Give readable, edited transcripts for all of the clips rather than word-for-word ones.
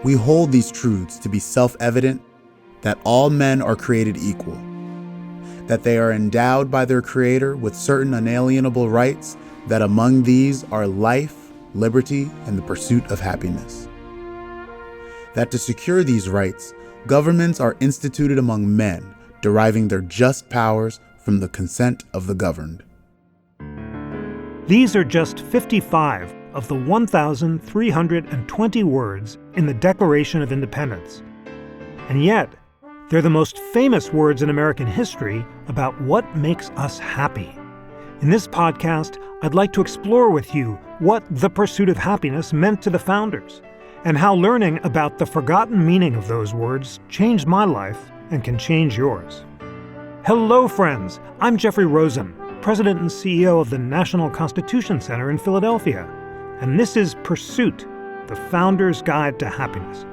We hold these truths to be self-evident, that all men are created equal, that they are endowed by their Creator with certain unalienable rights, that among these are life, liberty, and the pursuit of happiness. That to secure these rights, governments are instituted among men, deriving their just powers from the consent of the governed. These are just 55 of the 1,320 words in the Declaration of Independence. And yet, they're the most famous words in American history about what makes us happy. In this podcast, I'd like to explore with you what the pursuit of happiness meant to the founders, and how learning about the forgotten meaning of those words changed my life and can change yours. Hello, friends. I'm Jeffrey Rosen, President and CEO of the National Constitution Center in Philadelphia, and this is Pursuit, the Founder's Guide to Happiness.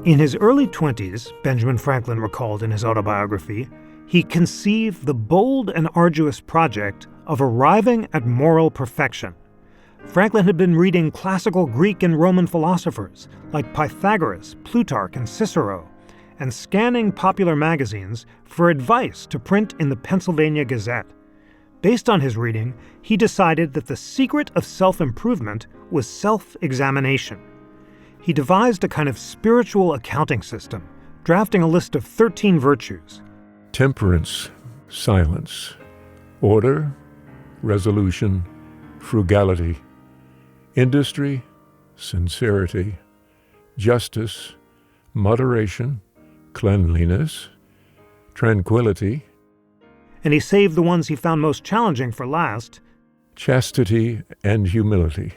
In his early 20s, Benjamin Franklin recalled in his autobiography, he conceived the bold and arduous project of arriving at moral perfection. Franklin had been reading classical Greek and Roman philosophers like Pythagoras, Plutarch, and Cicero, and scanning popular magazines for advice to print in the Pennsylvania Gazette. Based on his reading, he decided that the secret of self-improvement was self-examination. He devised a kind of spiritual accounting system, drafting a list of 13 virtues. Temperance, silence, order, resolution, frugality, industry, sincerity, justice, moderation, cleanliness, tranquility. And he saved the ones he found most challenging for last. Chastity and humility.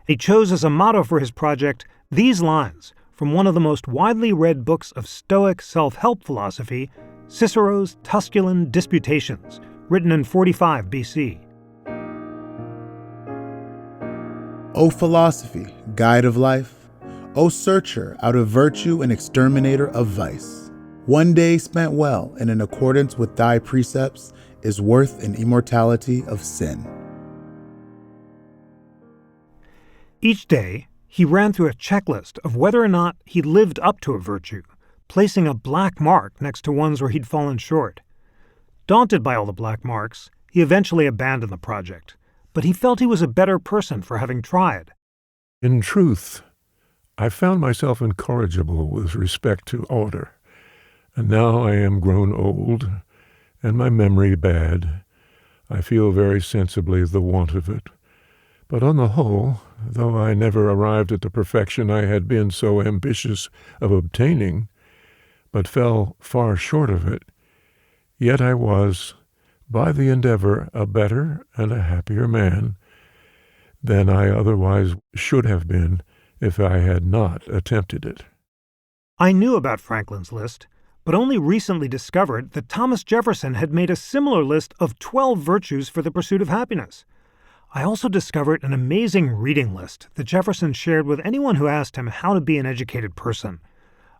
He chose as a motto for his project these lines from one of the most widely read books of Stoic self-help philosophy, Cicero's Tusculan Disputations, written in 45 BC. O philosophy, guide of life, O searcher out of virtue and exterminator of vice, one day spent well and in accordance with thy precepts is worth an immortality of sin. Each day, he ran through a checklist of whether or not he lived up to a virtue, placing a black mark next to ones where he'd fallen short. Daunted by all the black marks, he eventually abandoned the project, but he felt he was a better person for having tried. In truth, I found myself incorrigible with respect to order, and now I am grown old, and my memory bad. I feel very sensibly the want of it. But on the whole, though I never arrived at the perfection I had been so ambitious of obtaining, but fell far short of it, yet I was, by the endeavor, a better and a happier man than I otherwise should have been if I had not attempted it. I knew about Franklin's list, but only recently discovered that Thomas Jefferson had made a similar list of 12 virtues for the pursuit of happiness. I also discovered an amazing reading list that Jefferson shared with anyone who asked him how to be an educated person.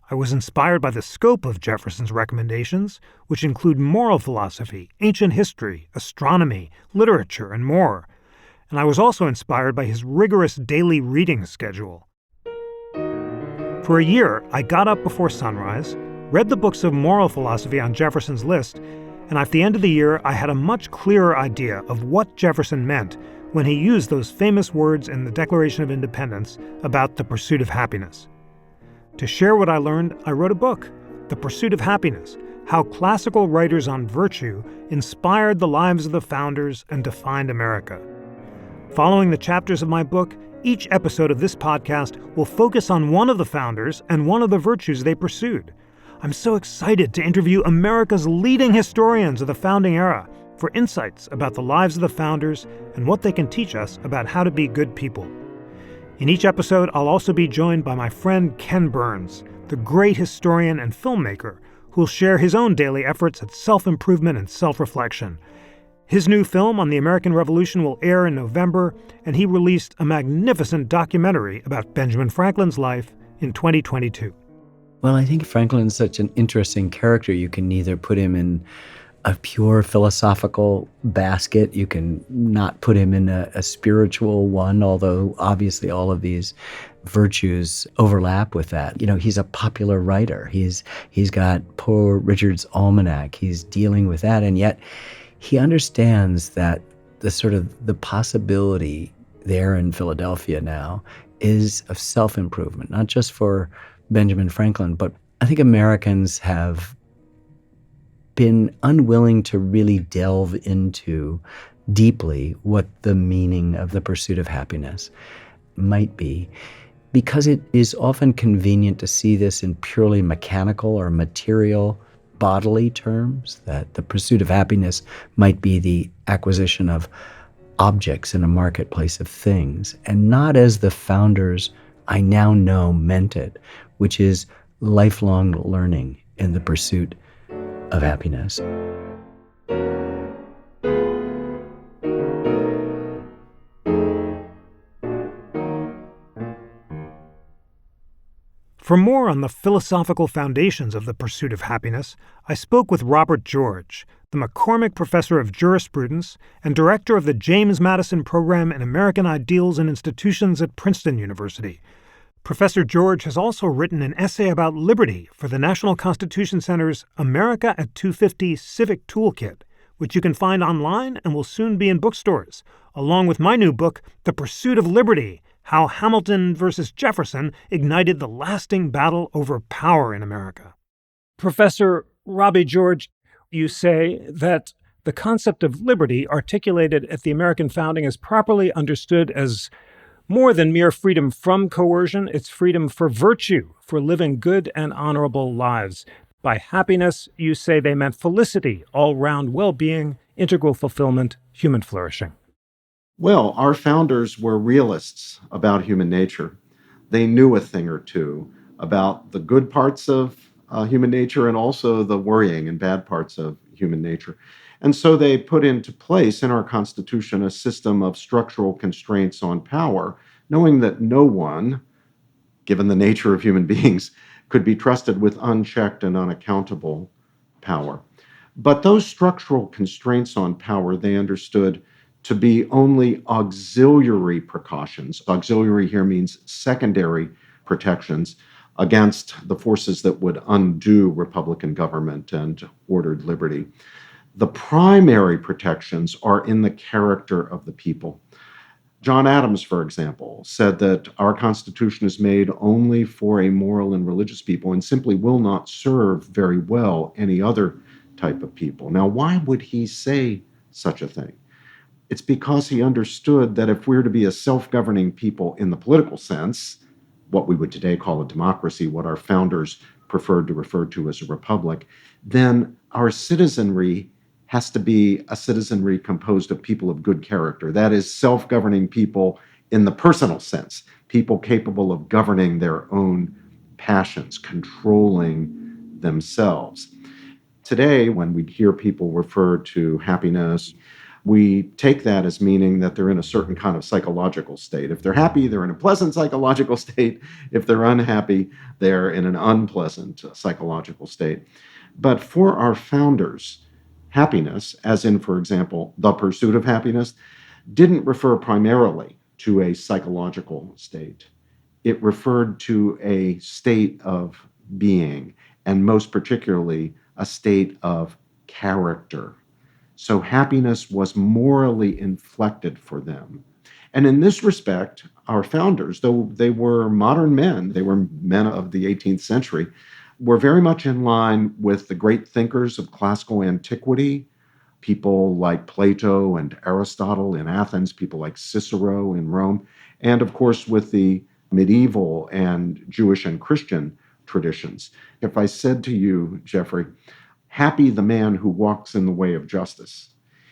I was inspired by the scope of Jefferson's recommendations, which include moral philosophy, ancient history, astronomy, literature, and more. And I was also inspired by his rigorous daily reading schedule. For a year, I got up before sunrise, read the books of moral philosophy on Jefferson's list, and at the end of the year, I had a much clearer idea of what Jefferson meant when he used those famous words in the Declaration of Independence about the pursuit of happiness. To share what I learned, I wrote a book, The Pursuit of Happiness: How Classical Writers on Virtue Inspired the Lives of the Founders and Defined America. Following the chapters of my book, each episode of this podcast will focus on one of the founders and one of the virtues they pursued. I'm so excited to interview America's leading historians of the founding era for insights about the lives of the founders and what they can teach us about how to be good people. In each episode, I'll also be joined by my friend Ken Burns, the great historian and filmmaker, who will share his own daily efforts at self-improvement and self-reflection. His new film on the American Revolution will air in November, and he released a magnificent documentary about Benjamin Franklin's life in 2022. Well, I think Franklin's such an interesting character. You can either put him in a pure philosophical basket. You can not put him in a spiritual one, although obviously all of these virtues overlap with that. He's a popular writer. He's got Poor Richard's Almanac. He's dealing with that, and yet he understands that the possibility there in Philadelphia now is of self-improvement, not just for Benjamin Franklin, but I think Americans have been unwilling to really delve into deeply what the meaning of the pursuit of happiness might be, because it is often convenient to see this in purely mechanical or material bodily terms, that the pursuit of happiness might be the acquisition of objects in a marketplace of things, and not as the founders, I now know, meant it, which is lifelong learning in the pursuit of happiness. For more on the philosophical foundations of the pursuit of happiness, I spoke with Robert George, the McCormick Professor of Jurisprudence and Director of the James Madison Program in American Ideals and Institutions at Princeton University. Professor George has also written an essay about liberty for the National Constitution Center's America at 250 Civic Toolkit, which you can find online and will soon be in bookstores, along with my new book, The Pursuit of Liberty: How Hamilton versus Jefferson Ignited the Lasting Battle Over Power in America. Professor Robbie George, you say that the concept of liberty articulated at the American founding is properly understood as more than mere freedom from coercion. It's freedom for virtue, for living good and honorable lives. By happiness, you say they meant felicity, all-round well-being, integral fulfillment, human flourishing. Well, our founders were realists about human nature. They knew a thing or two about the good parts of human nature and also the worrying and bad parts of human nature. And so they put into place in our Constitution a system of structural constraints on power, knowing that no one, given the nature of human beings, could be trusted with unchecked and unaccountable power. But those structural constraints on power, they understood to be only auxiliary precautions. Auxiliary here means secondary protections against the forces that would undo Republican government and ordered liberty. The primary protections are in the character of the people. John Adams, for example, said that our Constitution is made only for a moral and religious people and simply will not serve very well any other type of people. Now, why would he say such a thing? It's because he understood that if we're to be a self-governing people in the political sense, what we would today call a democracy, what our founders preferred to refer to as a republic, then our citizenry has to be a citizenry composed of people of good character. That is, self-governing people in the personal sense, people capable of governing their own passions, controlling themselves. Today, when we hear people refer to happiness, we take that as meaning that they're in a certain kind of psychological state. If they're happy, they're in a pleasant psychological state. If they're unhappy, they're in an unpleasant psychological state. But for our founders, happiness, as in, for example, the pursuit of happiness, didn't refer primarily to a psychological state. It referred to a state of being, and most particularly, a state of character. So happiness was morally inflected for them. And in this respect, our founders, though they were modern men, they were men of the 18th century, were very much in line with the great thinkers of classical antiquity, people like Plato and Aristotle in Athens, people like Cicero in Rome, and of course with the medieval and Jewish and Christian traditions. If I said to you, Jeffrey, happy the man who walks in the way of justice,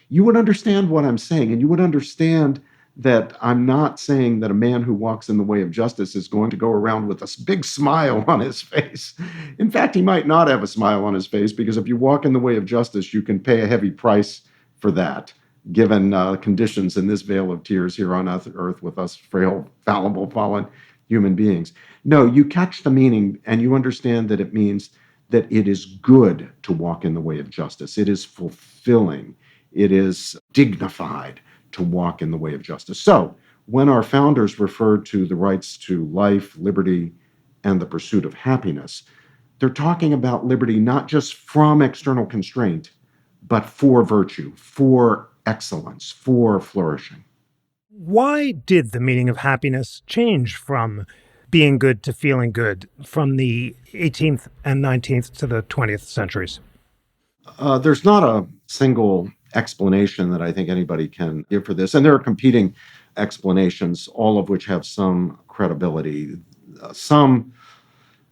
you would understand what I'm saying, and you would understand that I'm not saying that a man who walks in the way of justice is going to go around with a big smile on his face. In fact, he might not have a smile on his face, because if you walk in the way of justice, you can pay a heavy price for that, given conditions in this vale of tears here on earth with us frail, fallible, fallen human beings. No, you catch the meaning, and you understand that it means that it is good to walk in the way of justice. It is fulfilling. It is dignified to walk in the way of justice. So, when our founders referred to the rights to life, liberty, and the pursuit of happiness, they're talking about liberty not just from external constraint, but for virtue, for excellence, for flourishing. Why did the meaning of happiness change from being good to feeling good from the 18th and 19th to the 20th centuries? There's not a single explanation that I think anybody can give for this. And there are competing explanations, all of which have some credibility. Some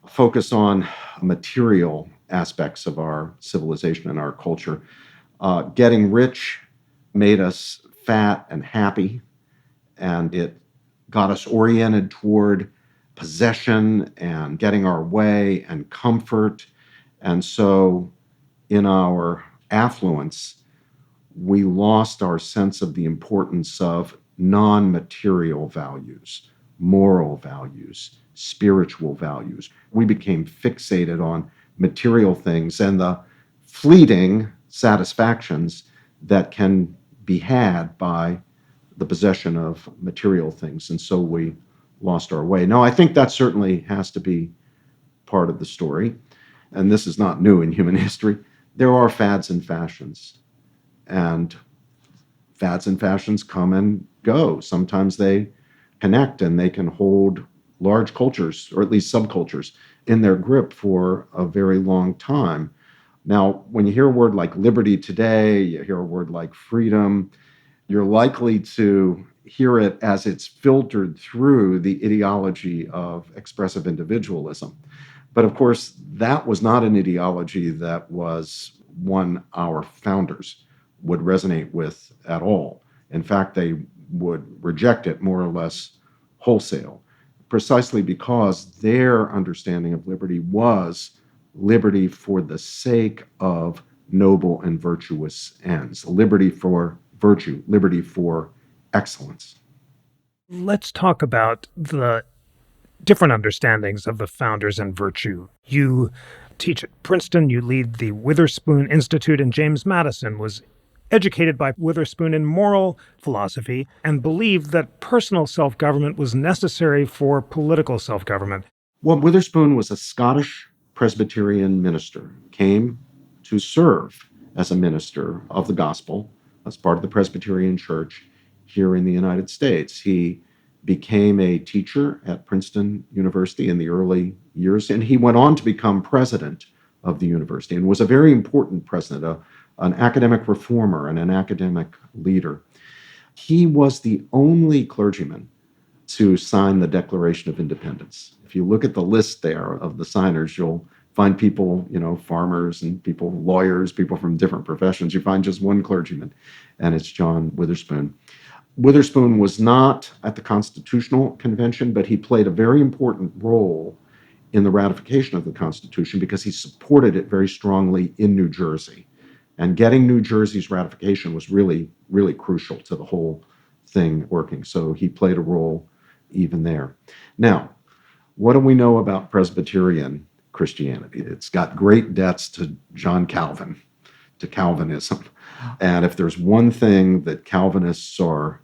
focus on material aspects of our civilization and our culture. Getting rich made us fat and happy, and it got us oriented toward possession and getting our way and comfort. And so in our affluence, we lost our sense of the importance of non-material values, moral values, spiritual values. We became fixated on material things and the fleeting satisfactions that can be had by the possession of material things. And so we lost our way. Now, I think that certainly has to be part of the story. And this is not new in human history. There are fads and fashions. And fads and fashions come and go. Sometimes they connect and they can hold large cultures, or at least subcultures, in their grip for a very long time. Now, when you hear a word like liberty today, you hear a word like freedom, you're likely to hear it as it's filtered through the ideology of expressive individualism. But of course, that was not an ideology that was one our founders would resonate with at all. In fact, they would reject it more or less wholesale, precisely because their understanding of liberty was liberty for the sake of noble and virtuous ends, liberty for virtue, liberty for excellence. Let's talk about the different understandings of the founders and virtue. You teach at Princeton, you lead the Witherspoon Institute, and James Madison was educated by Witherspoon in moral philosophy and believed that personal self-government was necessary for political self-government. Well, Witherspoon was a Scottish Presbyterian minister, came to serve as a minister of the gospel as part of the Presbyterian Church here in the United States. He became a teacher at Princeton University in the early years, and he went on to become president of the university and was a very important president, an academic reformer and an academic leader. He was the only clergyman to sign the Declaration of Independence. If you look at the list there of the signers, you'll find people, farmers and people, lawyers, people from different professions. You find just one clergyman, and it's John Witherspoon. Witherspoon was not at the Constitutional Convention, but he played a very important role in the ratification of the Constitution because he supported it very strongly in New Jersey. And getting New Jersey's ratification was really, really crucial to the whole thing working. So he played a role even there. Now, what do we know about Presbyterian Christianity? It's got great debts to John Calvin, to Calvinism. And if there's one thing that Calvinists are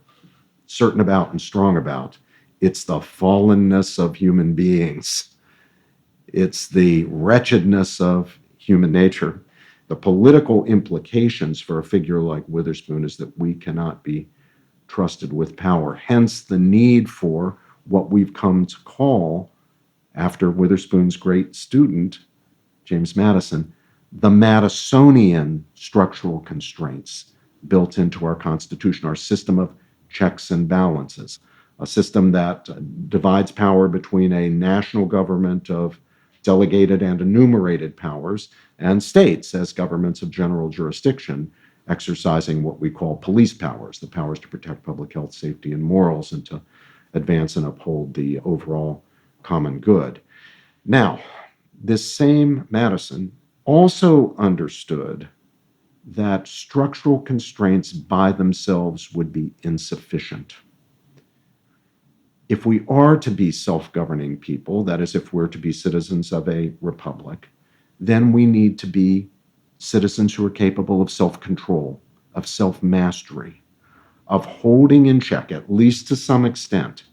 certain about and strong about, it's the fallenness of human beings. It's the wretchedness of human nature. The political implications for a figure like Witherspoon is that we cannot be trusted with power. Hence the need for what we've come to call, after Witherspoon's great student, James Madison, the Madisonian structural constraints built into our Constitution, our system of checks and balances, a system that divides power between a national government of delegated and enumerated powers and states as governments of general jurisdiction, exercising what we call police powers, the powers to protect public health, safety, and morals, and to advance and uphold the overall common good. Now, this same Madison also understood that structural constraints by themselves would be insufficient. If we are to be self-governing people, that is, if we're to be citizens of a republic, then we need to be citizens who are capable of self-control, of self-mastery, of holding in check, at least to some extent,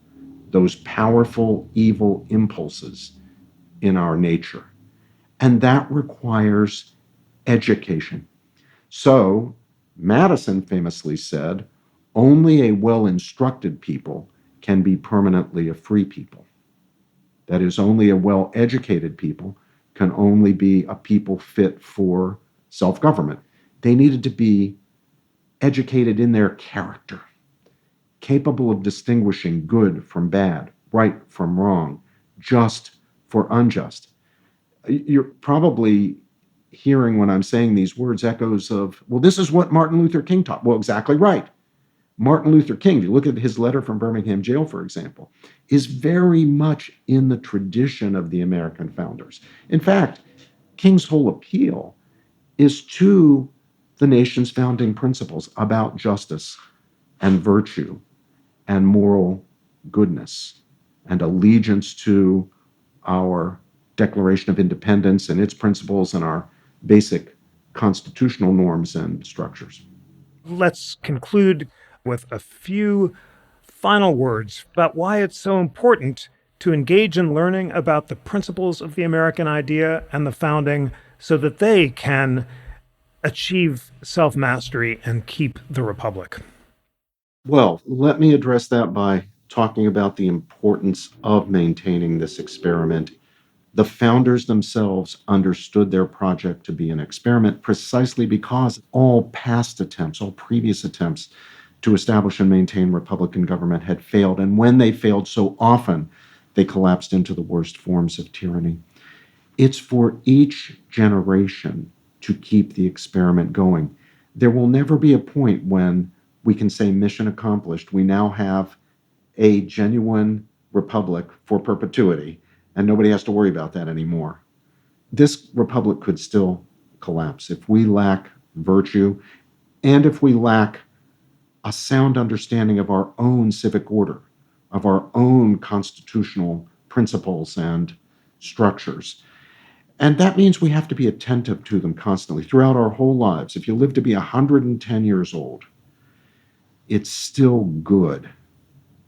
those powerful evil impulses in our nature. And that requires education. So Madison famously said, only a well-instructed people can be permanently a free people. That is, only a well-educated people can only be a people fit for self-government. They needed to be educated in their character, capable of distinguishing good from bad, right from wrong, just for unjust. You're probably hearing when I'm saying these words echoes of, well, this is what Martin Luther King taught. Well, exactly right. Martin Luther King, if you look at his letter from Birmingham jail, for example, is very much in the tradition of the American founders. In fact, King's whole appeal is to the nation's founding principles about justice and virtue and moral goodness and allegiance to our Declaration of Independence and its principles and our basic constitutional norms and structures. Let's conclude with a few final words about why it's so important to engage in learning about the principles of the American idea and the founding so that they can achieve self-mastery and keep the republic. Well, let me address that by talking about the importance of maintaining this experiment. The founders themselves understood their project to be an experiment precisely because all past attempts, all previous attempts to establish and maintain Republican government had failed. And when they failed so often, they collapsed into the worst forms of tyranny. It's for each generation to keep the experiment going. There will never be a point when we can say mission accomplished. We now have a genuine republic for perpetuity, and nobody has to worry about that anymore. This republic could still collapse if we lack virtue and if we lack a sound understanding of our own civic order, of our own constitutional principles and structures. And that means we have to be attentive to them constantly throughout our whole lives. If you live to be 110 years old, it's still good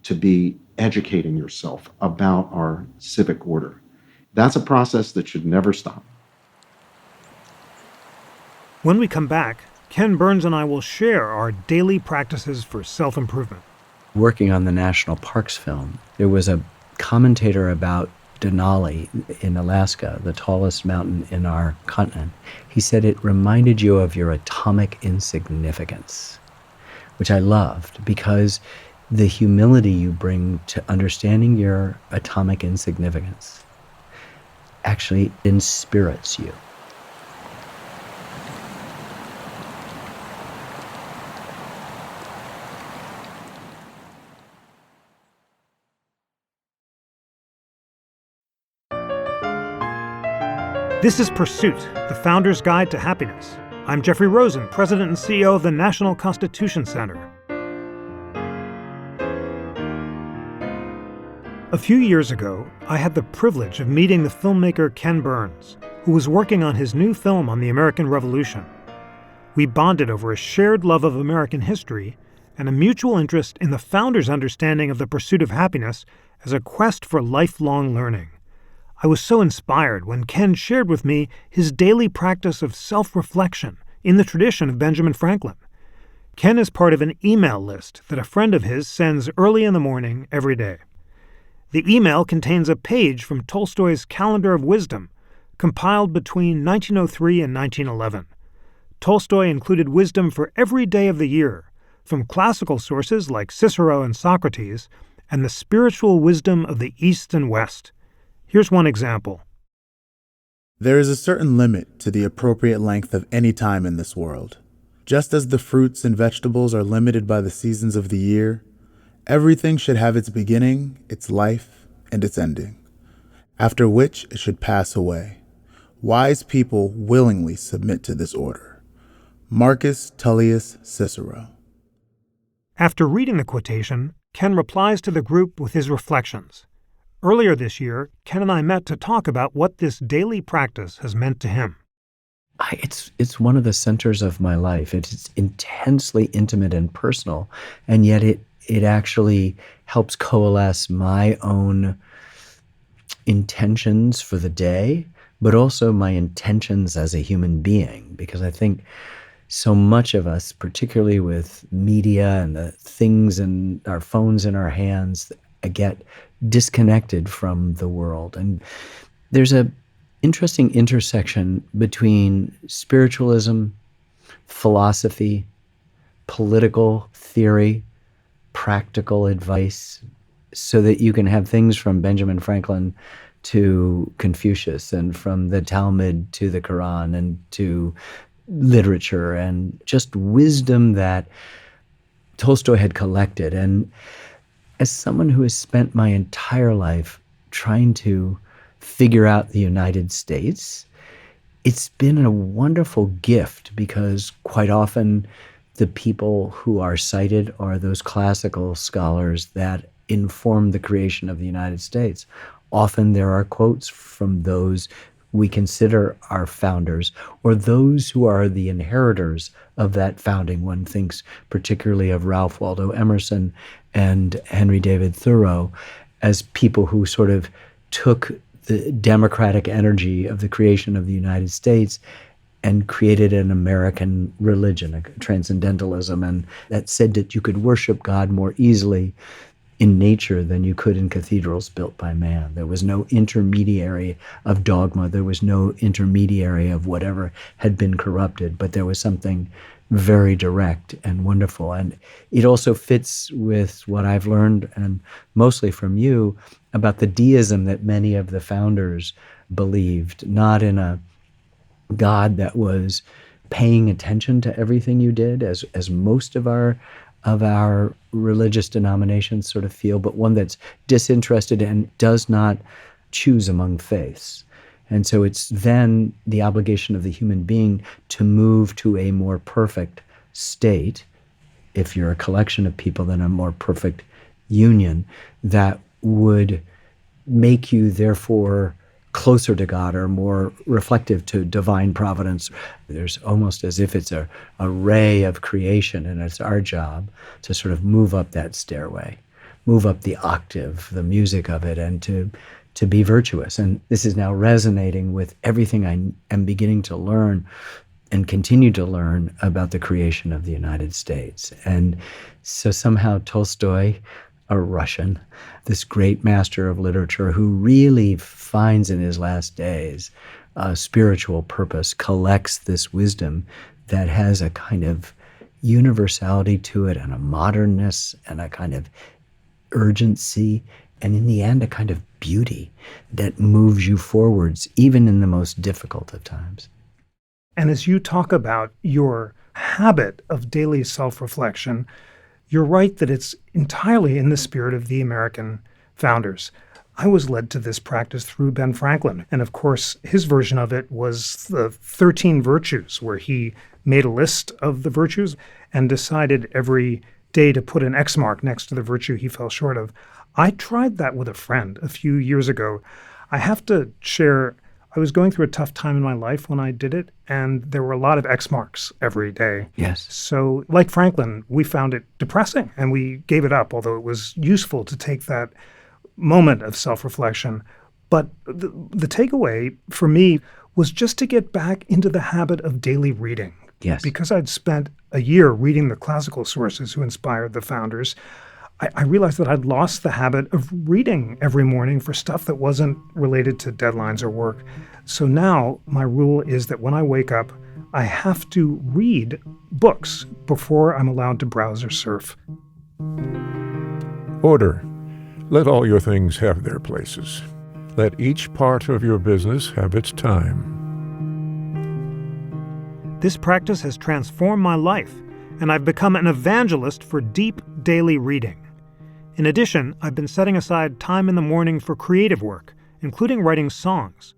to be educating yourself about our civic order. That's a process that should never stop. When we come back, Ken Burns and I will share our daily practices for self-improvement. Working on the National Parks film, there was a commentator about Denali in Alaska, the tallest mountain in our continent. He said it reminded you of your atomic insignificance, which I loved because the humility you bring to understanding your atomic insignificance actually inspirits you. This is Pursuit, the Founder's Guide to Happiness. I'm Jeffrey Rosen, President and CEO of the National Constitution Center. A few years ago, I had the privilege of meeting the filmmaker Ken Burns, who was working on his new film on the American Revolution. We bonded over a shared love of American history and a mutual interest in the founders' understanding of the pursuit of happiness as a quest for lifelong learning. I was so inspired when Ken shared with me his daily practice of self-reflection in the tradition of Benjamin Franklin. Ken is part of an email list that a friend of his sends early in the morning every day. The email contains a page from Tolstoy's Calendar of Wisdom, compiled between 1903 and 1911. Tolstoy included wisdom for every day of the year, from classical sources like Cicero and Socrates, and the spiritual wisdom of the East and West. Here's one example. There is a certain limit to the appropriate length of any time in this world. Just as the fruits and vegetables are limited by the seasons of the year, everything should have its beginning, its life, and its ending, after which it should pass away. Wise people willingly submit to this order. Marcus Tullius Cicero. After reading the quotation, Ken replies to the group with his reflections. Earlier this year, Ken and I met to talk about what this daily practice has meant to him. It's one of the centers of my life. It's intensely intimate and personal, and yet it actually helps coalesce my own intentions for the day, but also my intentions as a human being. Because I think so much of us, particularly with media and the things in our phones in our hands, get disconnected from the world. And there's a interesting intersection between spiritualism, philosophy, political theory, practical advice, so that you can have things from Benjamin Franklin to Confucius, and from the Talmud to the Quran, and to literature, and just wisdom that Tolstoy had collected. And as someone who has spent my entire life trying to figure out the United States, it's been a wonderful gift, because quite often the people who are cited are those classical scholars that informed the creation of the United States. Often there are quotes from those we consider our founders, or those who are the inheritors of that founding. One thinks particularly of Ralph Waldo Emerson and Henry David Thoreau as people who sort of took the democratic energy of the creation of the United States and created an American religion, a transcendentalism, and that said that you could worship God more easily in nature than you could in cathedrals built by man. There was no intermediary of dogma. There was no intermediary of whatever had been corrupted, but there was something very direct and wonderful. And it also fits with what I've learned, and mostly from you, about the deism that many of the founders believed, not in a God that was paying attention to everything you did, as most of our religious denominations sort of feel, but one that's disinterested and does not choose among faiths. And so it's then the obligation of the human being to move to a more perfect state. If you're a collection of people, then a more perfect union that would make you therefore closer to God, or more reflective to divine providence. There's almost as if it's a ray of creation, and it's our job to sort of move up that stairway, move up the octave, the music of it, and to be virtuous. And this is now resonating with everything I am beginning to learn and continue to learn about the creation of the United States. And so somehow Tolstoy, a Russian, this great master of literature who really finds in his last days a spiritual purpose, collects this wisdom that has a kind of universality to it, and a modernness, and a kind of urgency, and in the end, a kind of beauty that moves you forwards, even in the most difficult of times. And as you talk about your habit of daily self-reflection, you're right that it's entirely in the spirit of the American founders. I was led to this practice through Ben Franklin. And of course, his version of it was the 13 virtues, where he made a list of the virtues and decided every day to put an X mark next to the virtue he fell short of. I tried that with a friend a few years ago. I have to share, I was going through a tough time in my life when I did it, and there were a lot of X marks every day. Yes. So like Franklin, we found it depressing and we gave it up, although it was useful to take that moment of self-reflection. But the takeaway for me was just to get back into the habit of daily reading. Yes. Because I'd spent a year reading the classical sources who inspired the founders, I realized that I'd lost the habit of reading every morning for stuff that wasn't related to deadlines or work. So now my rule is that when I wake up, I have to read books before I'm allowed to browse or surf. Order. Let all your things have their places. Let each part of your business have its time. This practice has transformed my life, and I've become an evangelist for deep daily reading. In addition, I've been setting aside time in the morning for creative work, including writing songs.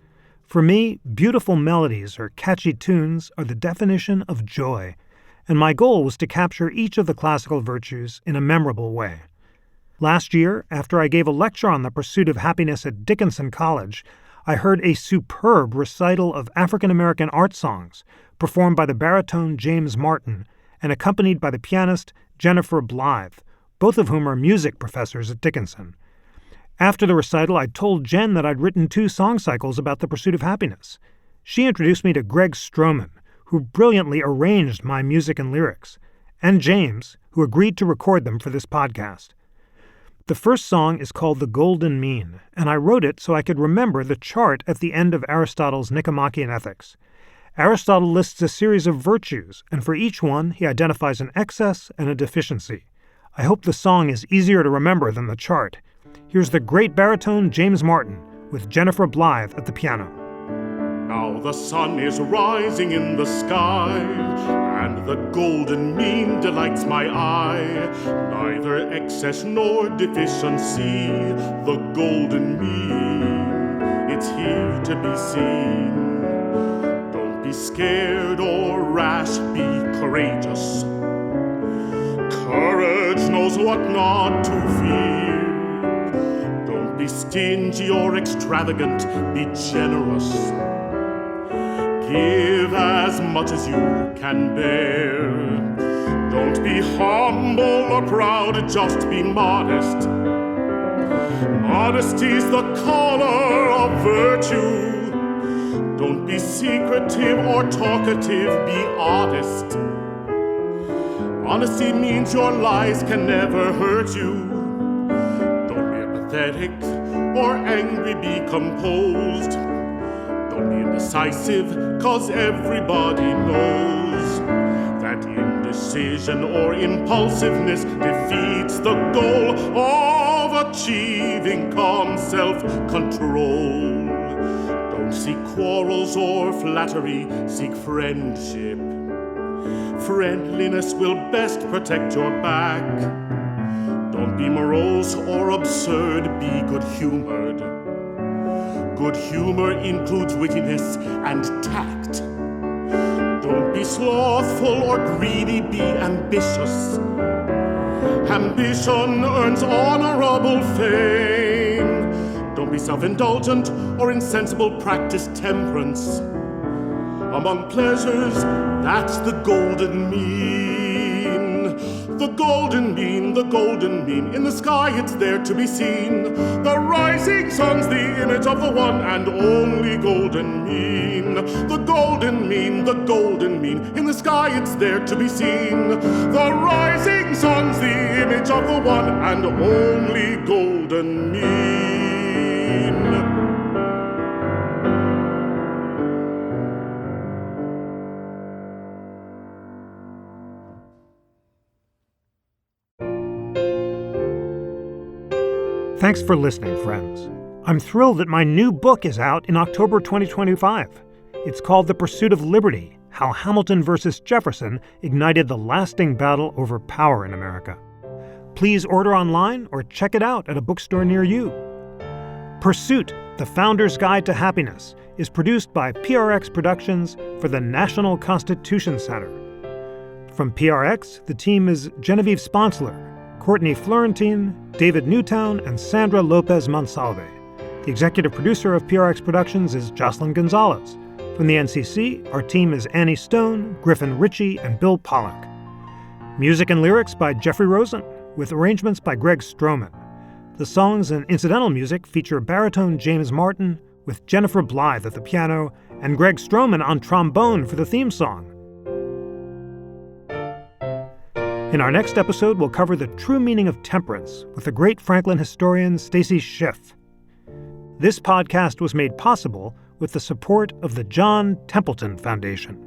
For me, beautiful melodies or catchy tunes are the definition of joy, and my goal was to capture each of the classical virtues in a memorable way. Last year, after I gave a lecture on the pursuit of happiness at Dickinson College, I heard a superb recital of African American art songs performed by the baritone James Martin and accompanied by the pianist Jennifer Blythe, both of whom are music professors at Dickinson. After the recital, I told Jen that I'd written 2 song cycles about the pursuit of happiness. She introduced me to Greg Stroman, who brilliantly arranged my music and lyrics, and James, who agreed to record them for this podcast. The first song is called The Golden Mean, and I wrote it so I could remember the chart at the end of Aristotle's Nicomachean Ethics. Aristotle lists a series of virtues, and for each one he identifies an excess and a deficiency. I hope the song is easier to remember than the chart. Here's the great baritone James Martin with Jennifer Blythe at the piano. Now the sun is rising in the sky, and the golden mean delights my eye. Neither excess nor deficiency, the golden mean, it's here to be seen. Don't be scared or rash, be courageous. Courage knows what not to fear. Don't be stingy or extravagant, be generous. Give as much as you can bear. Don't be humble or proud, just be modest. Modesty's the color of virtue. Don't be secretive or talkative, be honest. Honesty means your lies can never hurt you. Don't be apathetic or angry, be composed. Don't be indecisive, 'cause everybody knows that indecision or impulsiveness defeats the goal of achieving calm self-control. Don't seek quarrels or flattery, seek friendship. Friendliness will best protect your back. Don't be morose or absurd, be good-humored. Good humor includes wittiness and tact. Don't be slothful or greedy, be ambitious. Ambition earns honorable fame. Don't be self-indulgent or insensible, practice temperance. Among pleasures, that's the golden mean. The golden mean, the golden mean. In the sky it's there to be seen. The rising sun's the image of the one and only golden mean. The golden mean, the golden mean. In the sky it's there to be seen. The rising sun's the image of the one and only golden mean. Thanks for listening, friends. I'm thrilled that my new book is out in October 2025. It's called The Pursuit of Liberty: How Hamilton versus Jefferson Ignited the Lasting Battle Over Power in America. Please order online or check it out at a bookstore near you. Pursuit, The Founder's Guide to Happiness, is produced by PRX Productions for the National Constitution Center. From PRX, the team is Genevieve Sponsler, Courtney Florentine, David Newtown, and Sandra Lopez Monsalve. The executive producer of PRX Productions is Jocelyn Gonzalez. From the NCC, our team is Annie Stone, Griffin Ritchie, and Bill Pollack. Music and lyrics by Jeffrey Rosen, with arrangements by Greg Stroman. The songs and incidental music feature baritone James Martin, with Jennifer Blythe at the piano, and Greg Stroman on trombone for the theme song. In our next episode, we'll cover the true meaning of temperance with the great Franklin historian Stacy Schiff. This podcast was made possible with the support of the John Templeton Foundation.